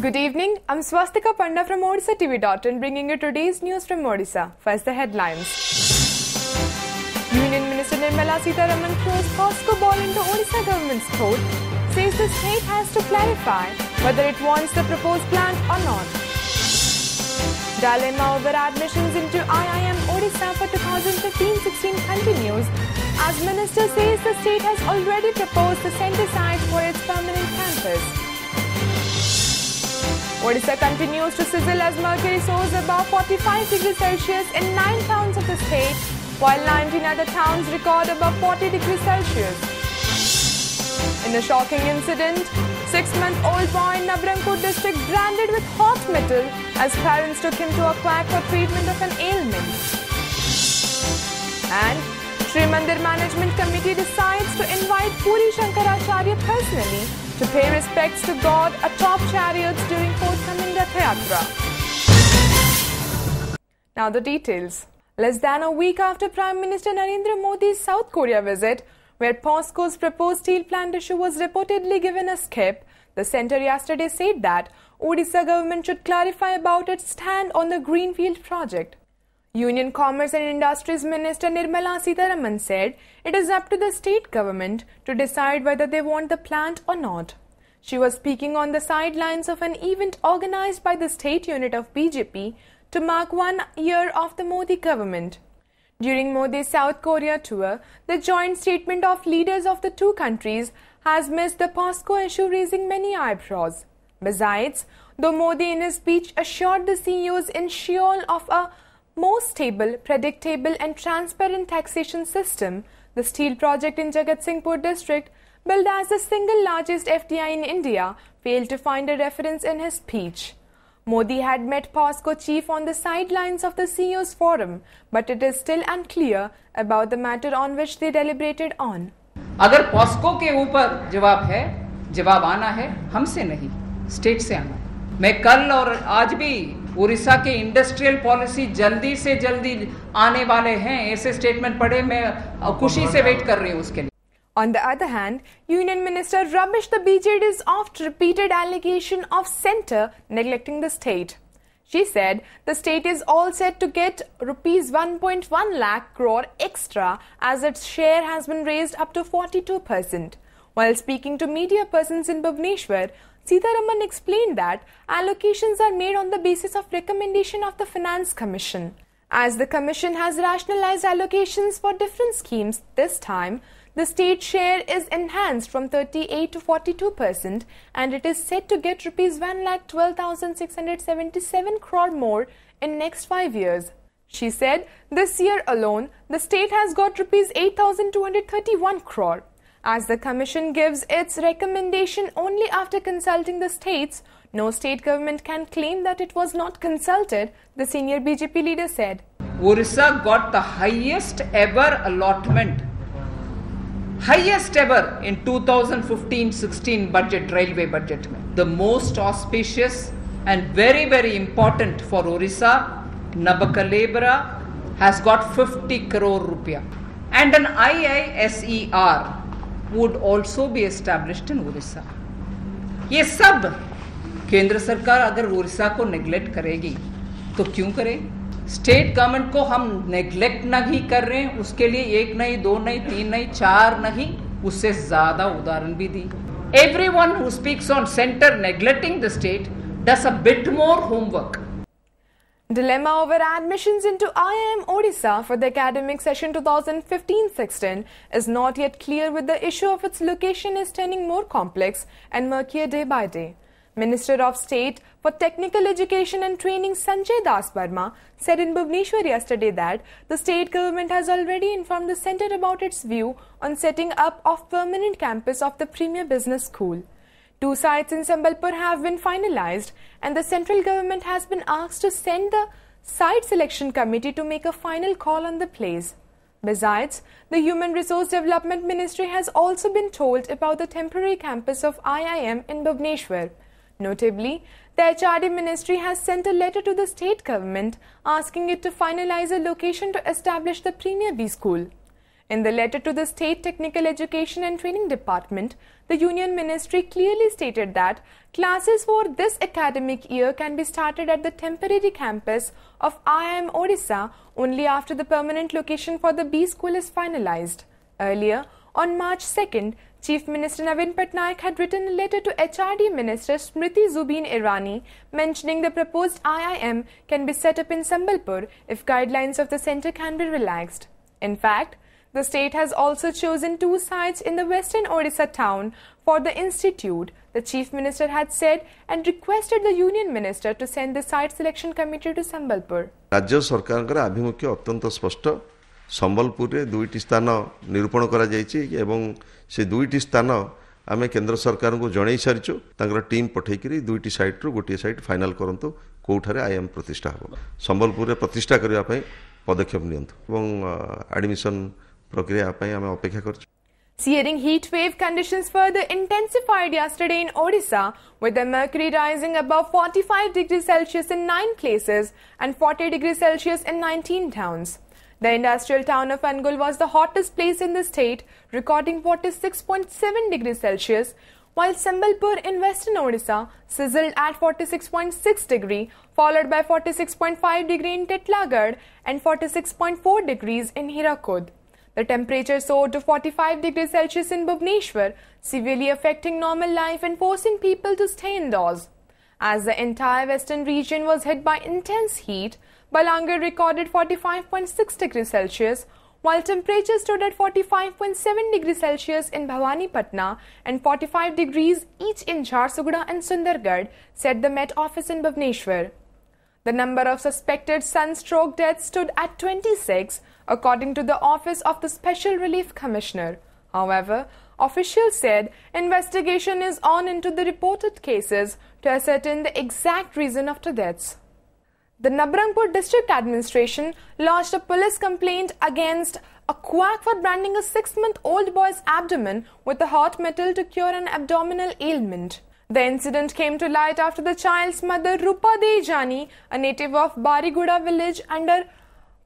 Good evening, I'm Swastika Panda from OdishaTV.in bringing you today's news from Odisha. First the headlines. Union Minister Nirmala Sitharaman throws POSCO ball into Odisha government's court, says the state has to clarify whether it wants the proposed plant or not. Dilemma over admissions into IIM Odisha for 2015-16 continues as Minister says the state has already proposed the centre site for its permanent campus. Odisha continues to sizzle as mercury soars above 45 degrees Celsius in 9 towns of the state, while 19 other towns record above 40 degrees Celsius. In a shocking incident, 6-month-old boy in Nabarangpur district branded with hot metal as parents took him to a quack for treatment of an ailment. And Sri Mandir Management Committee decides to invite Puri Shankaracharya personally to pay respects to God atop chariots during forthcoming Rath Yatra. Now the details. Less than a week after Prime Minister Narendra Modi's South Korea visit, where POSCO's proposed steel plant issue was reportedly given a skip, the centre yesterday said that Odisha government should clarify about its stand on the Greenfield project. Union Commerce and Industries Minister Nirmala Sitharaman said it is up to the state government to decide whether they want the plant or not. She was speaking on the sidelines of an event organized by the state unit of BJP to mark 1 year of the Modi government. During Modi's South Korea tour, the joint statement of leaders of the two countries has missed the POSCO issue, raising many eyebrows. Besides, though Modi in his speech assured the CEOs in Seoul of a more stable, predictable and transparent taxation system, the steel project in Jagatsinghpur district, billed as the single largest FDI in India, failed to find a reference in his speech. Modi had met POSCO chief on the sidelines of the CEOs forum, but it is still unclear about the matter on which they deliberated on. अगर POSCO के ऊपर जवाब है, जवाब आना है, हमसे नहीं, स्टेट से आना है। मैं कल और आज भी उड़ीसा के इंडस्ट्रियल पॉलिसी जल्दी से जल्दी आने वाले हैं, ऐसे स्टेटमेंट पढ़े, मैं खुशी से वेट कर रही हूँ उसके लिए। On the other hand, Union Minister rubbished the BJD's oft-repeated allegation of centre neglecting the state. She said the state is all set to get rupees 1.1 lakh crore extra as its share has been raised up to 42%. While speaking to media persons in Bhubaneswar, Sitharaman explained that allocations are made on the basis of recommendation of the Finance Commission. As the Commission has rationalized allocations for different schemes this time, the state share is enhanced from 38 to 42% and it is set to get rupees 1,12,677 crore more in next 5 years. She said this year alone, the state has got rupees 8,231 crore. As the Commission gives its recommendation only after consulting the states, no state government can claim that it was not consulted, the senior BJP leader said. Orissa got the highest ever allotment. Highest ever in 2015-16 budget, railway budget. The most auspicious and very, very important for Orissa, Nabakalebra has got 50 crore rupiah. And an IISER would also be established in Orissa. ये सब केंद्र सरकार अगर उड़ीसा को neglect करेगी तो क्यों करे? स्टेट गवर्नमेंट को हम नेग्लेक्ट नहीं कर रहे हैं, उसके लिए 1 नहीं 2 नहीं 3 नहीं 4 नहीं, उससे ज्यादा उदाहरण भी दी। Everyone who speaks on center neglecting the state does a bit more homework. Dilemma over admissions into IIM Odisha for the academic session 2015-16 is not yet clear, with the issue of its location is turning more complex and murkier day by day. Minister of State for Technical Education and Training Sanjay Das Verma said in Bhubaneswar yesterday that the state government has already informed the centre about its view on setting up of permanent campus of the Premier Business School. 2 sites in Sambalpur have been finalized and the central government has been asked to send the site selection committee to make a final call on the place. Besides, the Human Resource Development Ministry has also been told about the temporary campus of IIM in Bhubaneswar. Notably, the HRD Ministry has sent a letter to the state government asking it to finalize a location to establish the Premier B School. In the letter to the State Technical Education and Training Department, the Union Ministry clearly stated that classes for this academic year can be started at the temporary campus of IIM Odisha only after the permanent location for the B school is finalized. Earlier, on March 2nd, Chief Minister Naveen Patnaik had written a letter to HRD Minister Smriti Zubin Irani mentioning the proposed IIM can be set up in Sambalpur if guidelines of the centre can be relaxed. In fact, the state has also chosen 2 sites in the western Odisha town for the institute, the Chief Minister had said, and requested the Union Minister to send the site selection committee to Sambalpur. राज्य सरकार आभिमुख्य अत्यंत स्पष्ट संबलपुर रे 2टी स्थान निरूपण करा जायछि एवं से 2टी स्थान आमे केंद्र सरकार को जणै सारिछु तांकर टीम पठेकरी 2टी साइट रो गोटे साइट फाइनल करंतु कोठारे आईएम प्रतिष्ठा हो संबलपुर रे प्रतिष्ठा करिया पई पदक्षेप नियंतु एवं एडमिशन प्रक्रिया पई आमे अपेक्षा करछु. Searing heat wave conditions further intensified yesterday in Odisha, with the mercury rising above 45 degrees Celsius in 9 places and 40 degrees Celsius in 19 towns. The industrial town of Angul was the hottest place in the state, recording 46.7 degrees Celsius, while Sambalpur in western Odisha sizzled at 46.6 degree, followed by 46.5 degree in Titlagad and 46.4 degrees in Hirakud. The temperature soared to 45 degrees Celsius in Bhubaneswar, severely affecting normal life and forcing people to stay indoors. As the entire western region was hit by intense heat, Balangar recorded 45.6 degrees Celsius, while temperatures stood at 45.7 degrees Celsius in Bhawanipatna and 45 degrees each in Jharsuguda and Sundargarh, said the Met Office in Bhubaneswar. The number of suspected sunstroke deaths stood at 26, according to the Office of the Special Relief Commissioner. However, officials said investigation is on into the reported cases to ascertain the exact reason of the deaths. The Nabarangpur District Administration lodged a police complaint against a quack for branding a 6-month-old boy's abdomen with a hot metal to cure an abdominal ailment. The incident came to light after the child's mother, Rupa Dejani, a native of Bariguda village under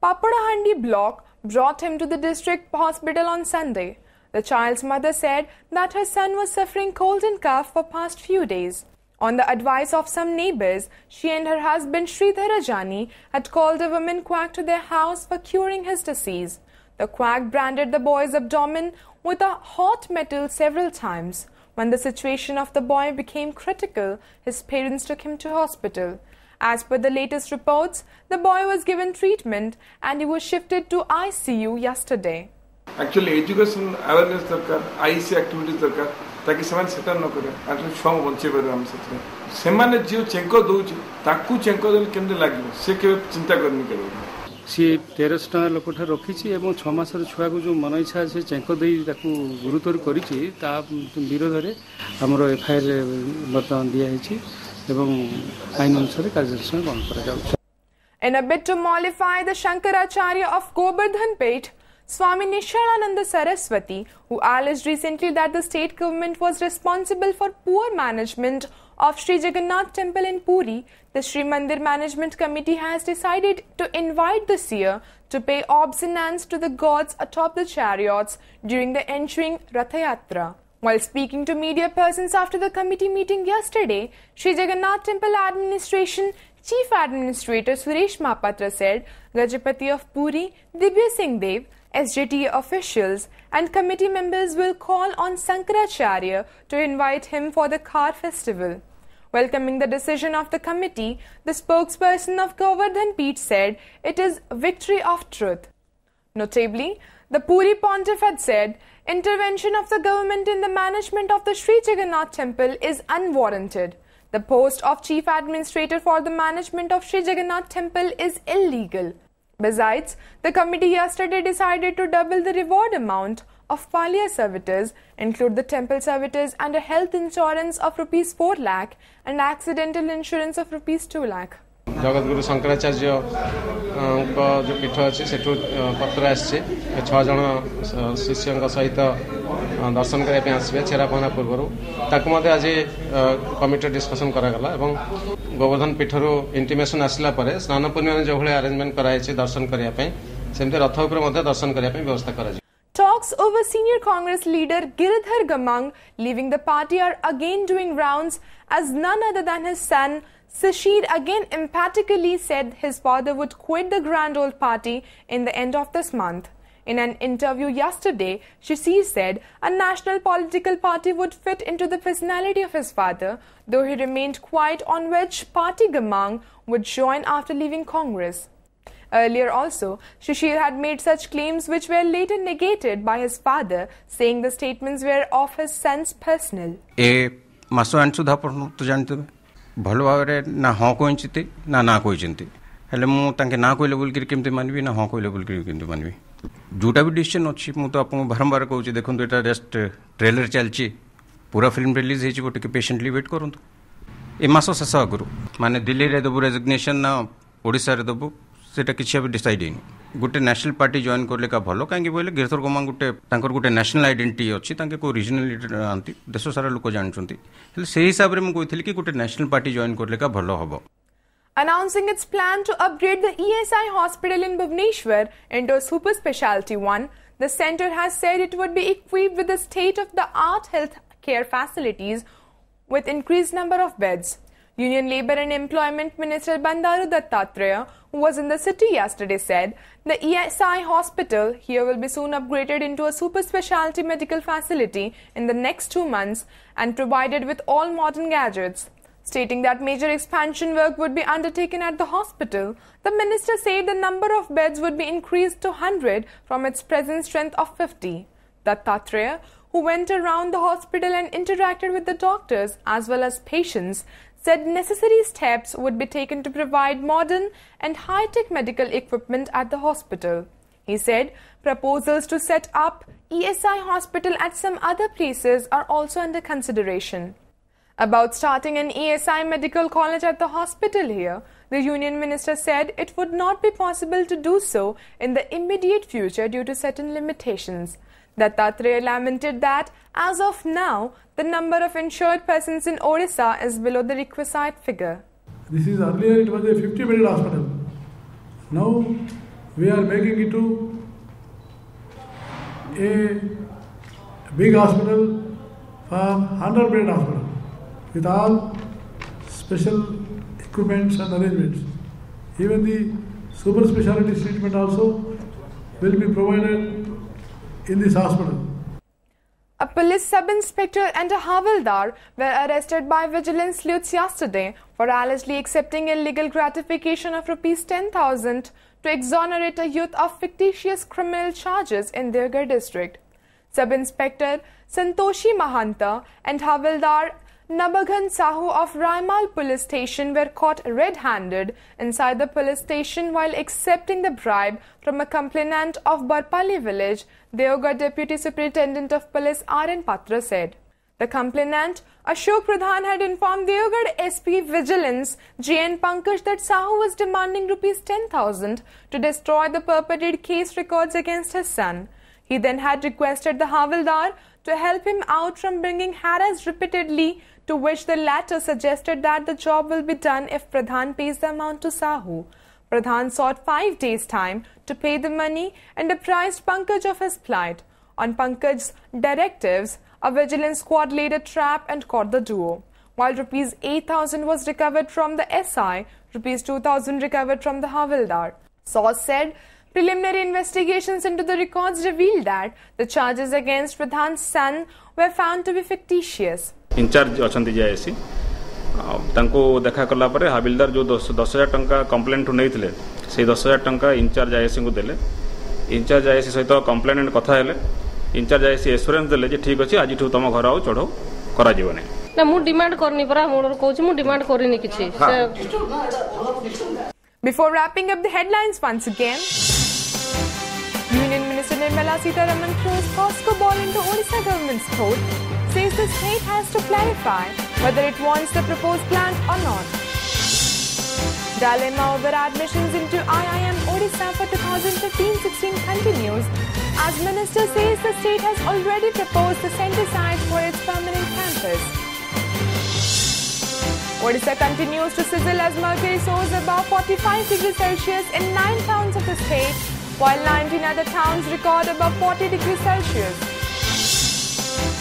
Papadahandi block, brought him to the district hospital on Sunday. The child's mother said that her son was suffering cold and cough for past few days. On the advice of some neighbors, she and her husband Sridhar Rajani had called a woman quack to their house for curing his disease. The quack branded the boy's abdomen with a hot metal several times. When the situation of the boy became critical, his parents took him to hospital. As per the latest reports, the boy was given treatment and he was shifted to ICU yesterday. Actually, education awareness darkar, IC activities darkar, ताकि सेमान सेटा न करे आटले छुआ बंचे पारे हम सेते सेमाने जियो चेंको दोउची ताकू चेंको देल केंदे लागियो से के चिंता करनी करे सी 1300 टका लोकठा रखिछि एवं 6 मासर छुआ को जो मन इच्छा से चेंको देई ताकू गुरुतर करिछि ता विरोध रे हमरो एफआईआर बर्तमान दिया हिछि एवं आईन अनुसार कार्यानुष्ठान बंद करा जाउछि. In a bid to mollify the Shankaracharya of Govardhan Peth, Swami Nishalananda Saraswati, who alleged recently that the state government was responsible for poor management of Sri Jagannath Temple in Puri, the Sri Mandir Management Committee has decided to invite the seer to pay obeisance to the gods atop the chariots during the ensuing Ratha Yatra. While speaking to media persons after the committee meeting yesterday, Sri Jagannath Temple Administration Chief Administrator Suresh Mahapatra said Gajapati of Puri, Dibya Singh Dev, SJT officials and committee members will call on Sankaracharya to invite him for the Khar festival. Welcoming the decision of the committee, the spokesperson of Govardhan Peth said it is victory of truth. Notably, the Puri Pontiff had said intervention of the government in the management of the Sri Jagannath Temple is unwarranted. The post of Chief Administrator for the management of Sri Jagannath Temple is illegal. Besides, the committee yesterday decided to double the reward amount of Palya servitors, include the temple servitors and a health insurance of Rs 4 lakh and accidental insurance of Rs 2 lakh. जगतगुरु शंकराचार्य जो पीठ अच्छी से पत्र आसी 6 जन शिष्यों सहित दर्शन करने आसवे छेरा पहना पूर्व ताकू आज कमिटी डिस्कसन करागला एवं गोवर्धन पीठर इंटिमेशन आसला स्नान पूर्णिमा जो भाई अरेंजमेंट कराई दर्शन करने सेमती रथ उपर दर्शन करने व्यवस्था करा. talks over senior Congress leader Giridhar Gamang leaving the party are again doing rounds, as none other than his son Shishir again emphatically said his father would quit the grand old party in the end of this month. In an interview yesterday, Shishir said a national political party would fit into the personality of his father, though he remained quiet on which party Gamang would join after leaving Congress. Earlier also, Shishir had made such claims which were later negated by his father, saying the statements were of his son's personal. ଭଲ ଭାବରେ ନା ହଁ କହିନ୍ତି ନା କହିଛନ୍ତି ହେଲେ ମୁଁ ତାଙ୍କେ ନା କହିଲେ ବୋଲିକିରି କେମିତି ମାନିବି ନା ହଁ କହିଲେ ବୋଲିକିରି କେମିତି ମାନିବି ଯୋଉଟା ବି ଡିସିସନ୍ ଅଛି ମୁଁ ତ ଆପଣଙ୍କୁ ବାରମ୍ବାର କହୁଛି ଦେଖନ୍ତୁ ଏଇଟା ଜଷ୍ଟ ଟ୍ରେଲର ଚାଲିଛି ପୁରା ଫିଲ୍ମ ରିଲିଜ୍ ହେଇଯିବ ଟିକେ ପେସେଣ୍ଟଲି ୱେଟ୍ କରନ୍ତୁ ଏ ମାସ ଶେଷ ଆଗରୁ ମାନେ ଦିଲ୍ଲୀରେ ଦେବୁ ରେଜିଗ୍ନେସନ୍ ନା ଓଡ଼ିଶାରେ ଦେବୁ ସେଟା କିଛି ଏବେ ଡିସାଇଡ୍ ହେଇନି ଗୋଟେ ନ୍ୟାସନାଲ୍ ପାର୍ଟି ଜଏନ୍ କଲେ କା ଭଲ କାହିଁକି କହିଲେ ଗିରିଧର ଗମାଙ୍ଗ ଗୋଟେ ତାଙ୍କର ଗୋଟେ ନ୍ୟାସନାଲ୍ ଆଇଡେଣ୍ଟିଟି ଅଛି ତାଙ୍କେ କେଉଁ ରିଜନାଲ୍ ଲିଡର ନାହାନ୍ତି ଦେଶ ସାରା ଲୋକ ଜାଣିଛନ୍ତି ହେଲେ ସେହି ହିସାବରେ ମୁଁ କହିଥିଲି କି ଗୋଟେ ନ୍ୟାସନାଲ୍ ପାର୍ଟି ଜଏନ୍ କଲେ କା ଭଲ ହେବ. Announcing its plan to upgrade the ESI hospital in Bhubaneswar into a super specialty one, the centre has said it would be equipped with the state-of-the-art health care facilities with increased number of beds. Union Labour and Employment Minister Bandaru Dattatreya, who was in the city yesterday, said the ESI hospital here will be soon upgraded into a super specialty medical facility in the next 2 months and provided with all modern gadgets. Stating that major expansion work would be undertaken at the hospital, the minister said the number of beds would be increased to 100 from its present strength of 50. Dattatreya, who went around the hospital and interacted with the doctors as well as patients, said necessary steps would be taken to provide modern and high-tech medical equipment at the hospital. He said proposals to set up ESI hospital at some other places are also under consideration. About starting an ESI medical college at the hospital here, the union minister said it would not be possible to do so in the immediate future due to certain limitations. Dattatreya lamented that, as of now, the number of insured persons in Odisha is below the requisite figure. This is earlier it was a 50-bedded hospital. Now we are making it to a big hospital for 100-bedded hospital with all special equipments and arrangements. Even the super specialty treatment also will be provided in this hospital. A police sub-inspector and a havildar were arrested by vigilance sleuths yesterday for allegedly accepting illegal gratification of Rs 10,000 to exonerate a youth of fictitious criminal charges in Deoghar district. Sub-Inspector Santoshi Mahanta and havildar Nabaghan Sahu of Raimal police station were caught red-handed inside the police station while accepting the bribe from a complainant of Barpali village, Deoghar Deputy Superintendent of Police R.N. Patra said. The complainant, Ashok Pradhan, had informed Deoghar SP Vigilance J.N. Pankaj that Sahu was demanding Rs 10,000 to destroy the purported case records against his son. He then had requested the havildar to help him out from bringing harass repeatedly, to which the latter suggested that the job will be done if Pradhan pays the amount to Sahu. Pradhan sought 5 days' time to pay the money and apprised Pankaj of his plight. On Pankaj's directives, a vigilance squad laid a trap and caught the duo. While Rs 8,000 was recovered from the SI, Rs 2,000 recovered from the havildar. Source said preliminary investigations into the records revealed that the charges against Pradhan's son were found to be fictitious. In charge अच्छा जाएसी देखा कला हाबिलदार जो 10,000 टंका complaint नहीं थे से 10,000 टंका इंचार्ज आईएससी को देले. इंचार्ज आईएससी सहित कंप्लेनेंट कथा हेले. इंचार्ज आईएससी एश्योरेंस देले जे ठीक अछि आज तुम घर आउ चढ़ो करा जीवने ना मु डिमांड करनी परा मोर कहूची मु डिमांड करनी किछि. Before wrapping up the headlines once again, Union Minister Nirmala Sitharaman throws POSCO ball into Odisha government's court, says the state has to clarify whether it wants the proposed plant or not. Dilemma over admissions into IIM Odisha for 2015-16 continues as Minister says the state has already proposed the centre site for its permanent campus. Odisha continues to sizzle as mercury soars above 45 degrees Celsius in 9 towns of the state, while 19 other towns record above 40 degrees Celsius.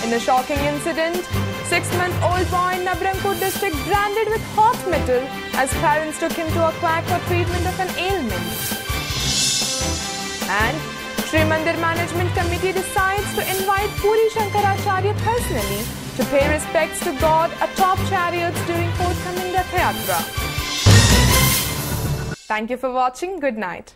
In a shocking incident, 6-month-old boy in Nabarangpur district branded with hot metal as parents took him to a quack for treatment of an ailment. And Sri Mandir Management Committee decides to invite Puri Shankaracharya personally to pay respects to God atop chariots during forthcoming Rath Yatra. Thank you for watching. Good night.